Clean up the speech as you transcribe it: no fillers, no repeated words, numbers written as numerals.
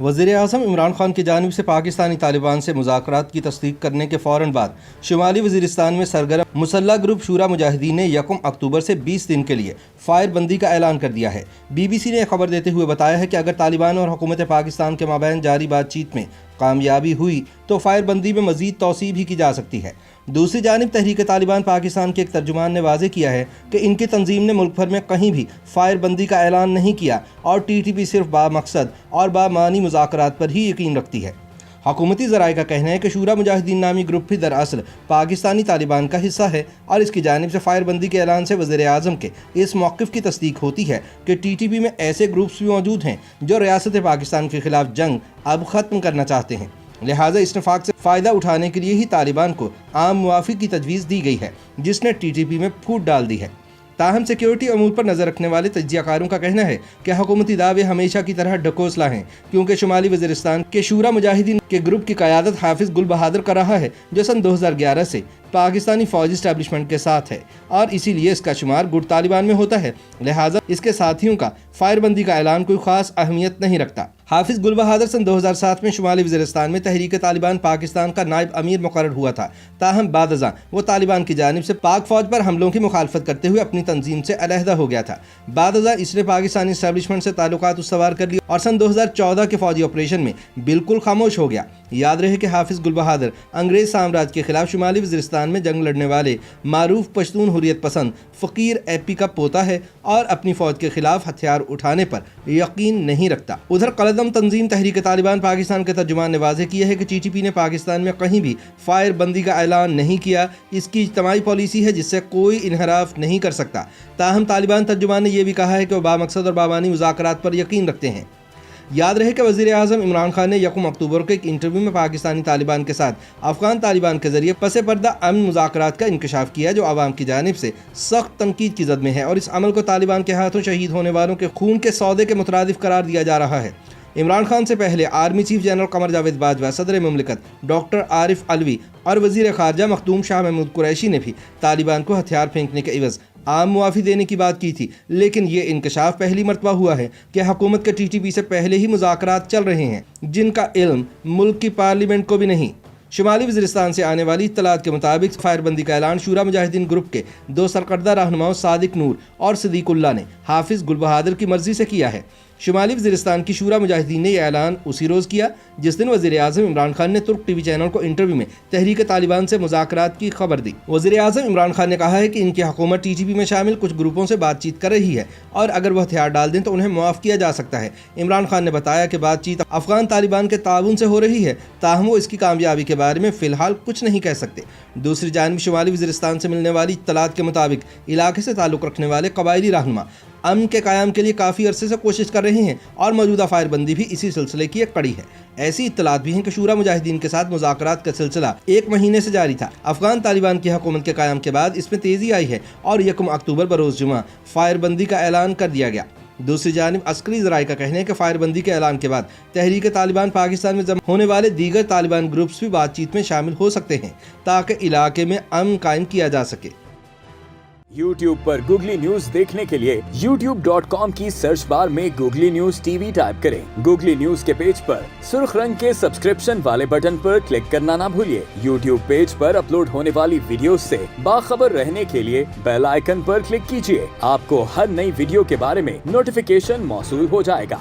وزیر اعظم عمران خان کی جانب سے پاکستانی طالبان سے مذاکرات کی تصدیق کرنے کے فوراً بعد شمالی وزیرستان میں سرگرم مسلح گروپ شورا مجاہدین نے 1 اکتوبر سے 20 دن کے لیے فائر بندی کا اعلان کر دیا ہے۔ بی بی سی نے خبر دیتے ہوئے بتایا ہے کہ اگر طالبان اور حکومت پاکستان کے مابین جاری بات چیت میں کامیابی ہوئی تو فائر بندی میں مزید توسیع بھی کی جا سکتی ہے۔ دوسری جانب تحریک طالبان پاکستان کے ایک ترجمان نے واضح کیا ہے کہ ان کی تنظیم نے ملک بھر میں کہیں بھی فائر بندی کا اعلان نہیں کیا اور ٹی ٹی پی صرف بامقصد اور بامعنی مذاکرات پر ہی یقین رکھتی ہے۔ حکومتی ذرائع کا کہنا ہے کہ شورا مجاہدین نامی گروپ بھی دراصل پاکستانی طالبان کا حصہ ہے اور اس کی جانب سے فائر بندی کے اعلان سے وزیر اعظم کے اس موقف کی تصدیق ہوتی ہے کہ ٹی ٹی پی میں ایسے گروپس بھی موجود ہیں جو ریاست پاکستان کے خلاف جنگ اب ختم کرنا چاہتے ہیں، لہٰذا اس نفاق سے فائدہ اٹھانے کے لیے ہی طالبان کو عام موافقت کی تجویز دی گئی ہے جس نے ٹی ٹی پی میں پھوٹ ڈال دی ہے۔ تاہم سیکیورٹی امور پر نظر رکھنے والے تجزیہ کاروں کا کہنا ہے کہ حکومتی دعوے ہمیشہ کی طرح ڈھکوسلا ہیں، کیونکہ شمالی وزیرستان کے شورا مجاہدین کے گروپ کی قیادت حافظ گل بہادر کر رہا ہے جو سن 2011 سے پاکستانی فوجی اسٹیبلشمنٹ کے ساتھ ہے اور اسی لیے اس کا شمار گٹ طالبان میں ہوتا ہے، لہٰذا اس کے ساتھیوں کا فائر بندی کا اعلان کوئی خاص اہمیت نہیں رکھتا۔ حافظ گل بہادر سن 2007 میں شمالی وزیرستان میں تحریک طالبان پاکستان کا نائب امیر مقرر ہوا تھا، تاہم بعد ازاں وہ طالبان کی جانب سے پاک فوج پر حملوں کی مخالفت کرتے ہوئے اپنی تنظیم سے علیحدہ ہو گیا تھا۔ بعد ازاں اس نے پاکستانی اسٹیبلشمنٹ سے تعلقات استوار کر لیے اور سن 2014 کے فوجی آپریشن میں بالکل خاموش ہو گیا۔ یاد رہے کہ حافظ گل بہادر انگریز سامراج کے خلاف شمالی وزیرستان میں جنگ لڑنے والے معروف پشتون حریت پسند فقیر اے پی کا پوتا ہے اور اپنی فوج کے خلاف ہتھیار اٹھانے پر یقین نہیں رکھتا۔ ادھر قلدم تنظیم تحریک طالبان پاکستان کے ترجمان نے واضح کیا ہے کہ ٹی ٹی پی نے پاکستان میں کہیں بھی فائر بندی کا اعلان نہیں کیا، اس کی اجتماعی پالیسی ہے جس سے کوئی انحراف نہیں کر سکتا۔ تاہم طالبان ترجمان نے یہ بھی کہا ہے کہ وہ بامقصد اور بامعنی مذاکرات پر یقین رکھتے ہیں۔ یاد رہے کہ وزیر اعظم عمران خان نے 1 اکتوبر کو ایک انٹرویو میں پاکستانی طالبان کے ساتھ افغان طالبان کے ذریعے پس پردہ امن مذاکرات کا انکشاف کیا جو عوام کی جانب سے سخت تنقید کی زد میں ہے اور اس عمل کو طالبان کے ہاتھوں شہید ہونے والوں کے خون کے سودے کے مترادف قرار دیا جا رہا ہے۔ عمران خان سے پہلے army chief general Qamar Javed Bajwa, صدر مملکت ڈاکٹر عارف علوی اور وزیر خارجہ مخدوم شاہ محمود قریشی نے بھی طالبان کو ہتھیار پھینکنے کے عوض عام معافی دینے کی بات کی تھی، لیکن یہ انکشاف پہلی مرتبہ ہوا ہے کہ حکومت کے ٹی ٹی پی سے پہلے ہی مذاکرات چل رہے ہیں جن کا علم ملک کی پارلیمنٹ کو بھی نہیں۔ شمالی وزیرستان سے آنے والی اطلاعات کے مطابق فائر بندی کا اعلان شورا مجاہدین گروپ کے 2 سرکردہ رہنماؤں صادق نور اور صدیق اللہ نے حافظ گل بہادر کی مرضی سے کیا ہے۔ شمالی وزیرستان کی شورا مجاہدین نے یہ اعلان اسی روز کیا جس دن وزیر اعظم عمران خان نے ترک ٹی وی چینل کو انٹرویو میں تحریک طالبان سے مذاکرات کی خبر دی۔ وزیر اعظم عمران خان نے کہا ہے کہ ان کی حکومت ٹی ٹی پی میں شامل کچھ گروپوں سے بات چیت کر رہی ہے اور اگر وہ ہتھیار ڈال دیں تو انہیں معاف کیا جا سکتا ہے۔ عمران خان نے بتایا کہ بات چیت افغان طالبان کے تعاون سے ہو رہی ہے، تاہم وہ اس کی کامیابی کے بارے میں فی الحال کچھ نہیں کہہ سکتے۔ دوسری جانب شمالی وزیرستان سے ملنے والی اطلاعات کے مطابق علاقے سے تعلق رکھنے والے قبائلی رہنما امن کے قیام کے لیے کافی عرصے سے کوشش کر رہے ہیں اور موجودہ فائر بندی بھی اسی سلسلے کی ایک کڑی ہے۔ ایسی اطلاعات بھی ہیں کہ شورا مجاہدین کے ساتھ مذاکرات کا سلسلہ 1 مہینے سے جاری تھا۔ افغان طالبان کی حکومت کے قیام کے بعد اس میں تیزی آئی ہے اور 1 اکتوبر بروز جمعہ فائر بندی کا اعلان کر دیا گیا۔ دوسری جانب عسکری ذرائع کا کہنا ہے کہ فائر بندی کے اعلان کے بعد تحریک طالبان پاکستان میں جمع ہونے والے دیگر طالبان گروپس بھی بات چیت میں شامل ہو سکتے ہیں تاکہ علاقے میں امن قائم کیا جا سکے۔ YouTube پر گوگلی نیوز دیکھنے کے لیے youtube.com کی سرچ بار میں googly news T V type کریں۔ گوگلی نیوز کے پیج پر سرخ رنگ کے سبسکرپشن والے بٹن پر کلک کرنا نہ بھولیے۔ YouTube پیج پر اپلوڈ ہونے والی ویڈیوز سے باخبر رہنے کے لیے بیل آئیکن پر کلک کیجیے۔ آپ کو ہر نئی ویڈیو کے بارے میں نوٹیفیکیشن موصول ہو جائے گا۔